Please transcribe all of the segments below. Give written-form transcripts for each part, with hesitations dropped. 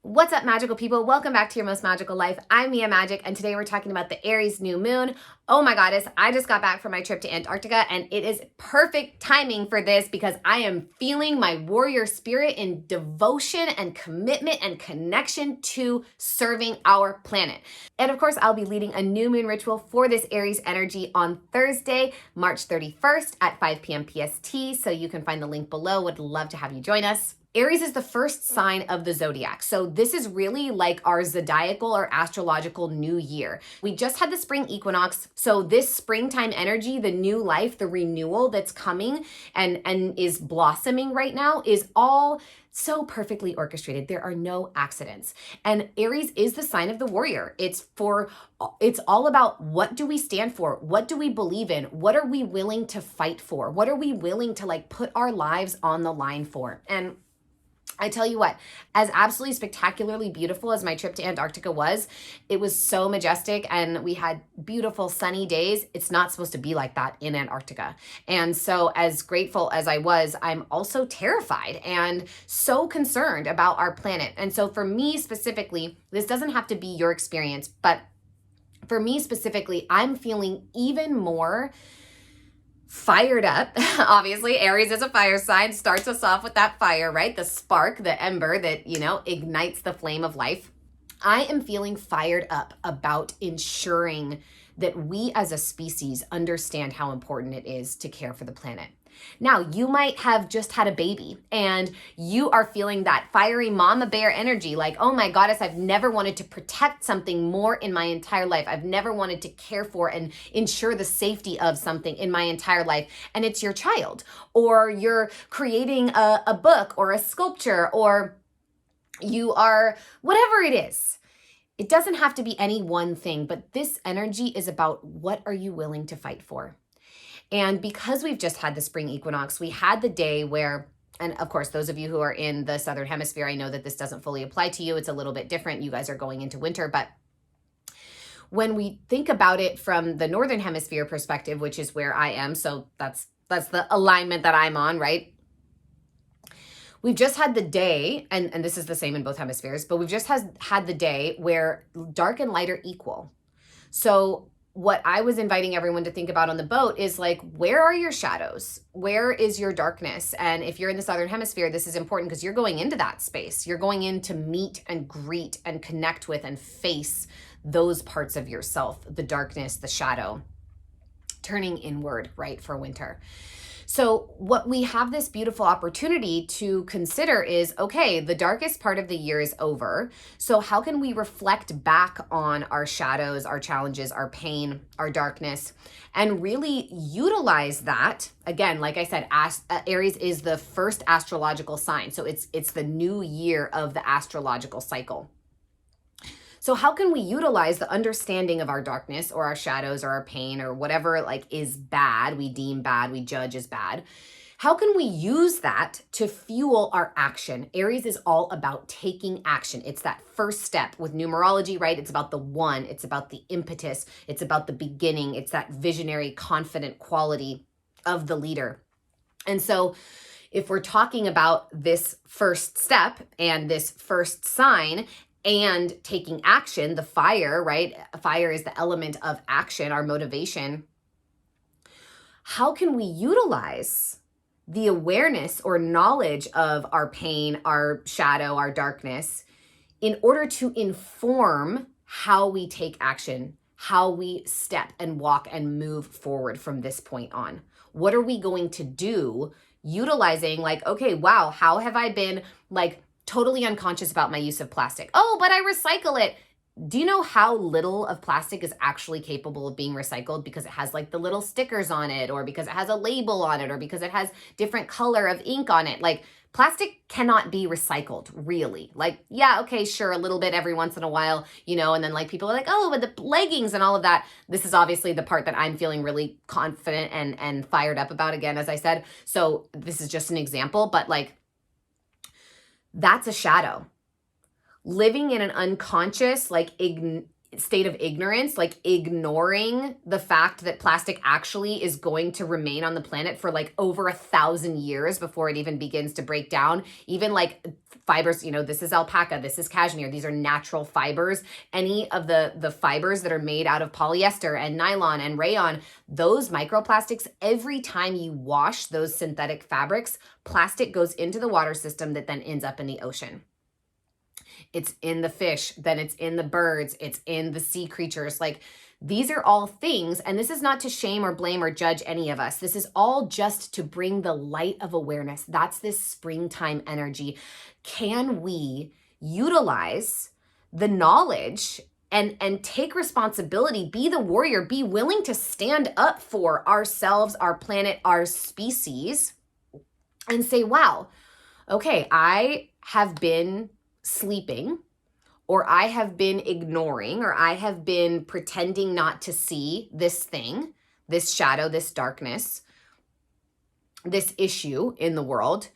What's up, magical people? Welcome back to your most magical life. I'm Mia Magic, and today we're talking about the Aries New Moon. Oh my goddess, I just got back from my trip to Antarctica, and it is perfect timing for this because I am feeling my warrior spirit in devotion and commitment and connection to serving our planet. And of course, I'll be leading a new moon ritual for this Aries energy on Thursday, March 31st at 5 p.m. PST, so you can find the link below. Would love to have you join us. Aries is the first sign of the zodiac. So this is really like our zodiacal or astrological new year. We just had the spring equinox. So this springtime energy, the new life, the renewal that's coming and is blossoming right now is all so perfectly orchestrated. There are no accidents. And Aries is the sign of the warrior. It's all about what do we stand for? What do we believe in? What are we willing to fight for? What are we willing to put our lives on the line for? And I tell you what, as absolutely spectacularly beautiful as my trip to Antarctica was, it was so majestic and we had beautiful sunny days. It's not supposed to be like that in Antarctica. And so as grateful as I was, I'm also terrified and so concerned about our planet. And so for me specifically, this doesn't have to be your experience, but for me specifically, I'm feeling even more fired up. Obviously, Aries is a fire sign, starts us off with that fire, right? The spark, the ember that, ignites the flame of life. I am feeling fired up about ensuring that we as a species understand how important it is to care for the planet. Now, you might have just had a baby and you are feeling that fiery mama bear energy, like, oh my goddess, I've never wanted to protect something more in my entire life. I've never wanted to care for and ensure the safety of something in my entire life. And it's your child, or you're creating a book or a sculpture, or you are whatever it is. It doesn't have to be any one thing, but this energy is about what are you willing to fight for? And because we've just had the spring equinox, we had the day where, and of course, those of you who are in the Southern Hemisphere, I know that this doesn't fully apply to you. It's a little bit different. You guys are going into winter, but when we think about it from the Northern Hemisphere perspective, which is where I am, so that's the alignment that I'm on, right? We've just had the day, and this is the same in both hemispheres, but we've just had the day where dark and light are equal. So what I was inviting everyone to think about on the boat is where are your shadows? Where is your darkness? And if you're in the Southern Hemisphere, this is important because you're going into that space. You're going in to meet and greet and connect with and face those parts of yourself, the darkness, the shadow, turning inward, right, for winter. So what we have this beautiful opportunity to consider is, okay, the darkest part of the year is over. So how can we reflect back on our shadows, our challenges, our pain, our darkness, and really utilize that? Again, like I said, Aries is the first astrological sign. So it's the new year of the astrological cycle. So how can we utilize the understanding of our darkness or our shadows or our pain or whatever is bad, we deem bad, we judge as bad? How can we use that to fuel our action? Aries is all about taking action. It's that first step with numerology, right? It's about the one, it's about the impetus, it's about the beginning, it's that visionary, confident quality of the leader. And so if we're talking about this first step and this first sign, and taking action, the fire, right? Fire is the element of action, our motivation. How can we utilize the awareness or knowledge of our pain, our shadow, our darkness, in order to inform how we take action, how we step and walk and move forward from this point on? What are we going to do utilizing okay, wow, how have I been totally unconscious about my use of plastic? Oh, but I recycle it. Do you know how little of plastic is actually capable of being recycled because it has the little stickers on it, or because it has a label on it, or because it has different color of ink on it? Plastic cannot be recycled, really. Yeah, okay, sure, a little bit every once in a while, and then people are oh, but the leggings and all of that. This is obviously the part that I'm feeling really confident and fired up about, again, as I said. So this is just an example, but that's a shadow. Living in an unconscious, state of ignorance, like ignoring the fact that plastic actually is going to remain on the planet for like over 1,000 years before it even begins to break down. Even like fibers, you know, this is alpaca, this is cashmere, these are natural fibers. Any of the fibers that are made out of polyester and nylon and rayon, those microplastics, every time you wash those synthetic fabrics, plastic goes into the water system that then ends up in the ocean. It's in the fish, then it's in the birds, it's in the sea creatures. Like, these are all things, and this is not to shame or blame or judge any of us. This is all just to bring the light of awareness. That's this springtime energy. Can we utilize the knowledge and take responsibility, be the warrior, be willing to stand up for ourselves, our planet, our species, and say, wow, okay, I have been sleeping, or I have been ignoring, or I have been pretending not to see this thing, this shadow, this darkness, this issue in the world.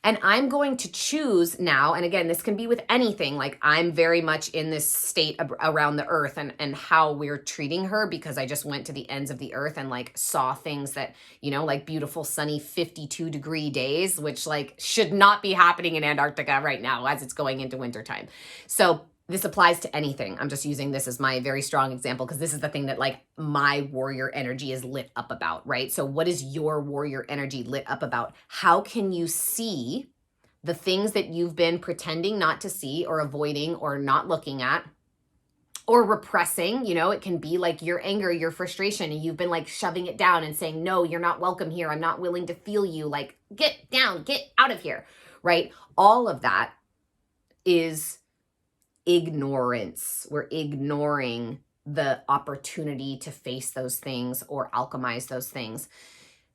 And I'm going to choose now, and again, this can be with anything, like I'm very much in this state around the earth and how we're treating her, because I just went to the ends of the earth and like saw things that, you know, like beautiful sunny 52-degree days, which like should not be happening in Antarctica right now as it's going into wintertime. So this applies to anything. I'm just using this as my very strong example because this is the thing that like my warrior energy is lit up about, right? So what is your warrior energy lit up about? How can you see the things that you've been pretending not to see or avoiding or not looking at or repressing? You know, it can be like your anger, your frustration, and you've been like shoving it down and saying, no, you're not welcome here. I'm not willing to feel you. Like, get down, get out of here, right? All of that is ignorance. We're ignoring the opportunity to face those things or alchemize those things.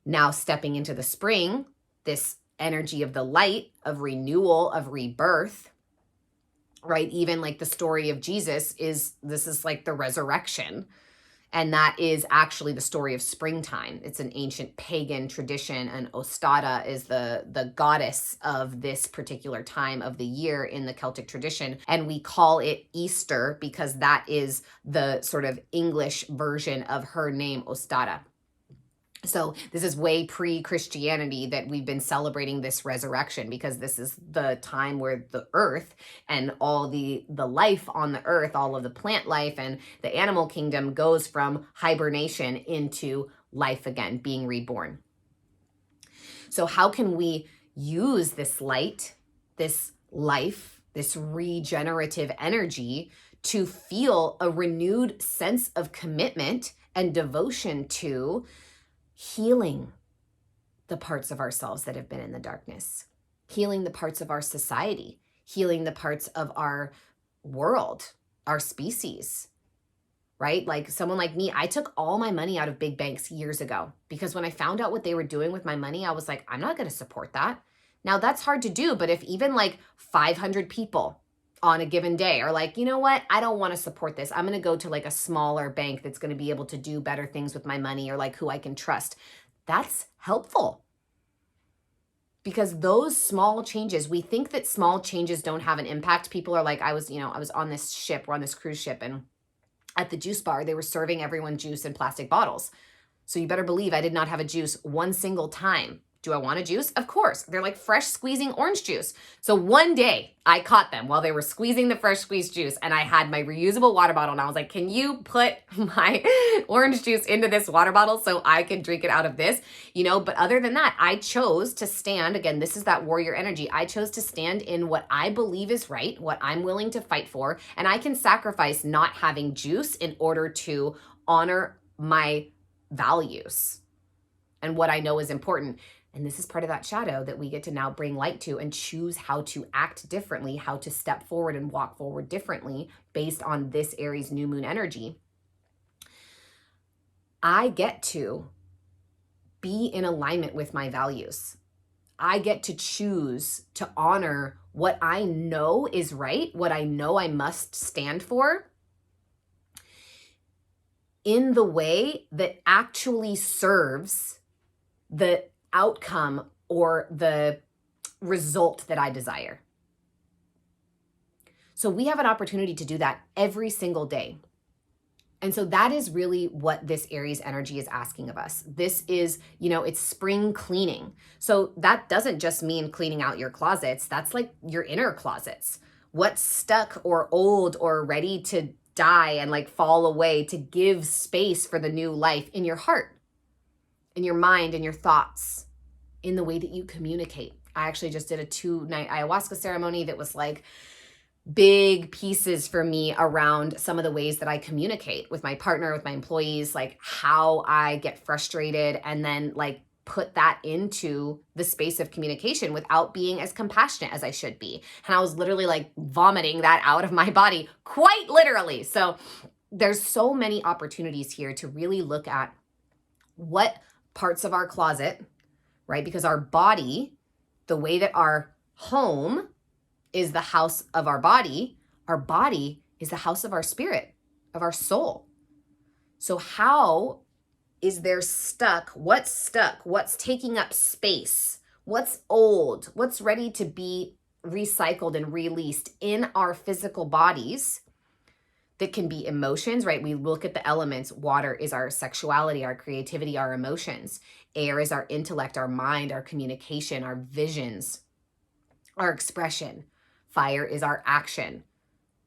Now, stepping into the spring, this energy of the light, of renewal, of rebirth, right? Even like the story of Jesus is like the resurrection. And that is actually the story of springtime. It's an ancient pagan tradition, and Ostara is the goddess of this particular time of the year in the Celtic tradition. And we call it Easter because that is the sort of English version of her name, Ostara. So this is way pre-Christianity that we've been celebrating this resurrection, because this is the time where the earth and all the life on the earth, all of the plant life and the animal kingdom goes from hibernation into life again, being reborn. So how can we use this light, this life, this regenerative energy to feel a renewed sense of commitment and devotion to healing the parts of ourselves that have been in the darkness, healing the parts of our society, healing the parts of our world, our species, right? Like someone like me, I took all my money out of big banks years ago because when I found out what they were doing with my money, I was like, I'm not going to support that. Now that's hard to do, but if even like 500 people on a given day are like, you know what, I don't want to support this. I'm going to go to like a smaller bank that's going to be able to do better things with my money, or like who I can trust. That's helpful. Because those small changes, we think that small changes don't have an impact. People are like, I was on this ship, we're on this cruise ship, and at the juice bar, they were serving everyone juice in plastic bottles. So you better believe I did not have a juice one single time. Do I want a juice? Of course. They're like fresh squeezing orange juice. So one day I caught them while they were squeezing the fresh squeezed juice, and I had my reusable water bottle, and I was like, can you put my orange juice into this water bottle so I can drink it out of this? You know, but other than that, I chose to stand, again, this is that warrior energy. I chose to stand in what I believe is right, what I'm willing to fight for, and I can sacrifice not having juice in order to honor my values and what I know is important. And this is part of that shadow that we get to now bring light to and choose how to act differently, how to step forward and walk forward differently based on this Aries new moon energy. I get to be in alignment with my values. I get to choose to honor what I know is right, what I know I must stand for, in the way that actually serves the outcome or the result that I desire. So we have an opportunity to do that every single day. And so that is really what this Aries energy is asking of us. This is, it's spring cleaning. So that doesn't just mean cleaning out your closets. That's like your inner closets. What's stuck or old or ready to die and like fall away, to give space for the new life in your heart, in your mind, in your thoughts, in the way that you communicate. I actually just did a 2-night ayahuasca ceremony that was like big pieces for me around some of the ways that I communicate with my partner, with my employees, like how I get frustrated and then like put that into the space of communication without being as compassionate as I should be. And I was literally like vomiting that out of my body, quite literally. So there's so many opportunities here to really look at what parts of our closet, right? Because our body, the way that our home is the house of our body is the house of our spirit, of our soul. So how is there stuck? What's taking up space? What's old? What's ready to be recycled and released in our physical bodies? That can be emotions, right? We look at the elements. Water is our sexuality, our creativity, our emotions. Air is our intellect, our mind, our communication, our visions, our expression. Fire is our action.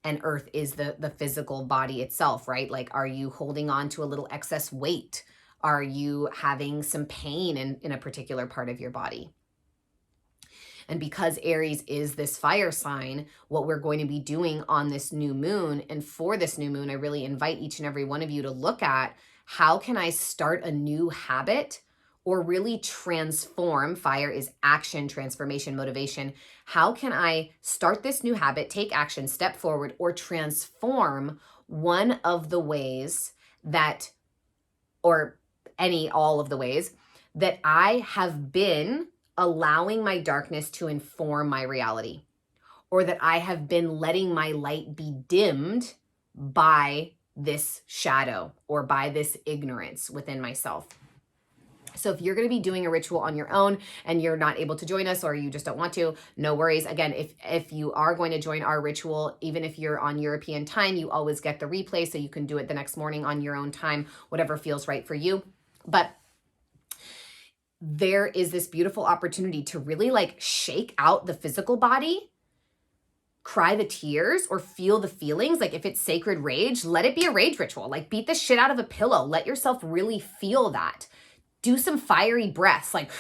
And earth is the physical body itself, right? Like, are you holding on to a little excess weight? Are you having some pain in a particular part of your body? And because Aries is this fire sign, what we're going to be doing on this new moon, and for this new moon, I really invite each and every one of you to look at, how can I start a new habit or really transform? Fire is action, transformation, motivation. How can I start this new habit, take action, step forward, or transform one of the ways that, or all of the ways that I have been allowing my darkness to inform my reality, or that I have been letting my light be dimmed by this shadow or by this ignorance within myself. So if you're going to be doing a ritual on your own and you're not able to join us, or you just don't want to, no worries. Again, if you are going to join our ritual, even if you're on European time, you always get the replay, so you can do it the next morning on your own time, whatever feels right for you. But there is this beautiful opportunity to really like shake out the physical body, cry the tears, or feel the feelings. Like if it's sacred rage, let it be a rage ritual. Like beat the shit out of a pillow. Let yourself really feel that. Do some fiery breaths, like,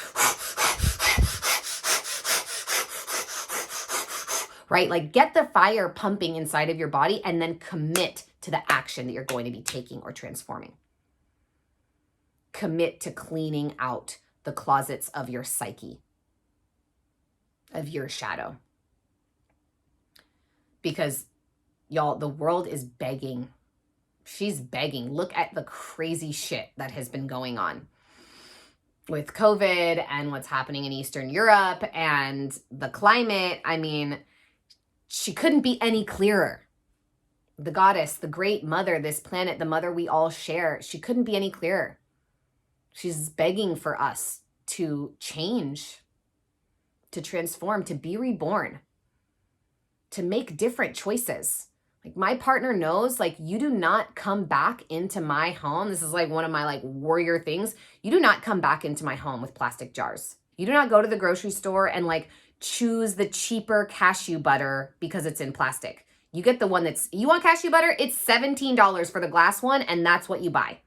right? Like get the fire pumping inside of your body, and then commit to the action that you're going to be taking or transforming. Commit to cleaning out the closets of your psyche, of your shadow. Because y'all, the world is begging. She's begging. Look at the crazy shit that has been going on with COVID and what's happening in Eastern Europe and the climate. I mean, she couldn't be any clearer. The goddess, the great mother, this planet, the mother we all share, she couldn't be any clearer. She's begging for us to change, to transform, to be reborn, to make different choices. Like my partner knows, like, you do not come back into my home. This is like one of my like warrior things. You do not come back into my home with plastic jars. You do not go to the grocery store and like choose the cheaper cashew butter because it's in plastic. You get the one you want cashew butter? It's $17 for the glass one, and that's what you buy.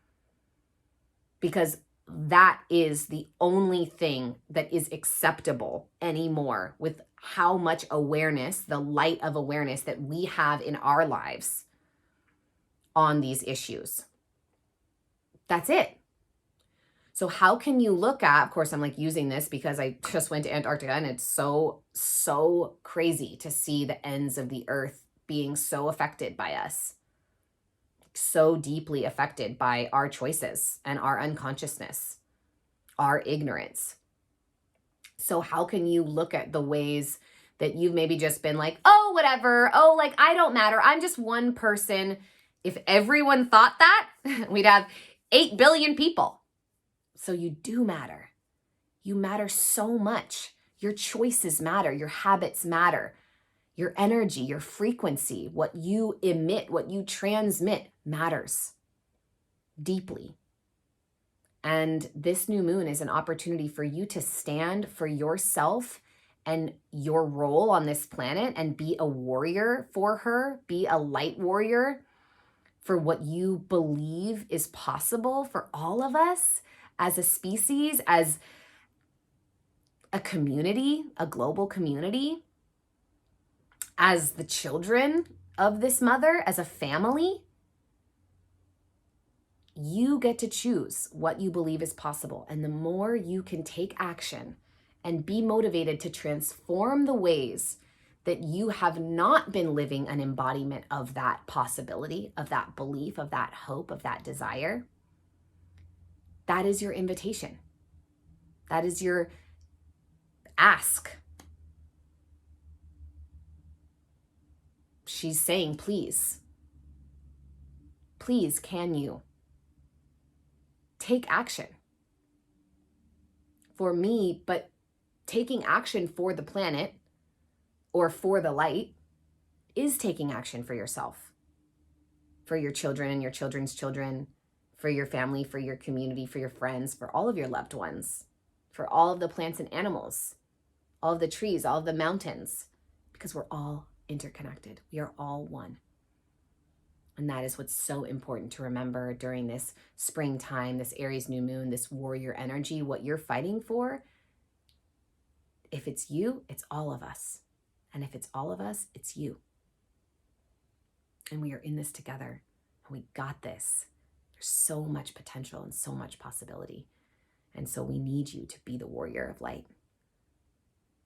Because that is the only thing that is acceptable anymore with how much awareness, the light of awareness that we have in our lives on these issues. That's it. So how can you look at, of course, I'm like using this because I just went to Antarctica, and it's so crazy to see the ends of the earth being so affected by us. So deeply affected by our choices and our unconsciousness, our ignorance. So how can you look at the ways that you've maybe just been like, oh, whatever. Oh, like, I don't matter. I'm just one person. If everyone thought that, we'd have 8 billion people. So you do matter. You matter so much. Your choices matter. Your habits matter. Your energy, your frequency, what you emit, what you transmit matters. deeply. And this new moon is an opportunity for you to stand for yourself and your role on this planet and be a warrior for her, be a light warrior for what you believe is possible for all of us as a species, as a community, a global community, as the children of this mother, as a family. You get to choose what you believe is possible. And the more you can take action and be motivated to transform the ways that you have not been living an embodiment of that possibility, of that belief, of that hope, of that desire, that is your invitation. That is your ask. She's saying, please, can you take action for me? But taking action for the planet or for the light is taking action for yourself, for your children and your children's children, for your family, for your community, for your friends, for all of your loved ones, for all of the plants and animals, all of the trees, all of the mountains, because we're all interconnected. We are all one. And that is what's so important to remember during this springtime, this Aries new moon, this warrior energy. What you're fighting for, if it's you, it's all of us. And if it's all of us, it's you. And we are in this together. And we got this. There's so much potential and so much possibility. And so we need you to be the warrior of light,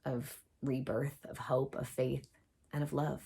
of rebirth, of hope, of faith, and of love.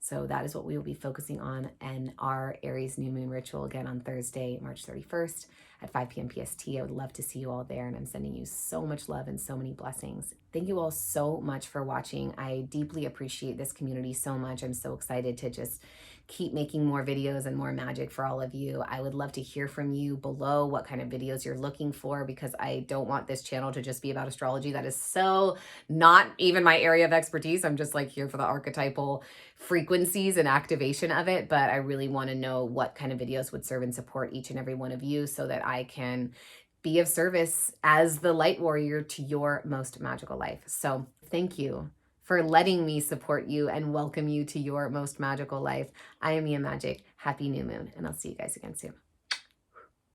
So that is what we will be focusing on in our Aries new moon ritual again on Thursday, March 31st at 5 p.m. PST. I would love to see you all there, and I'm sending you so much love and so many blessings. Thank you all so much for watching. I deeply appreciate this community so much. I'm so excited to just keep making more videos and more magic for all of you. I would love to hear from you below what kind of videos you're looking for, because I don't want this channel to just be about astrology. That is so not even my area of expertise. I'm just like here for the archetypal frequencies and activation of it, but I really want to know what kind of videos would serve and support each and every one of you so that I can be of service as the light warrior to your most magical life. So thank you for letting me support you and welcome you to your most magical life. I am Mia Magic. Happy new moon, and I'll see you guys again soon.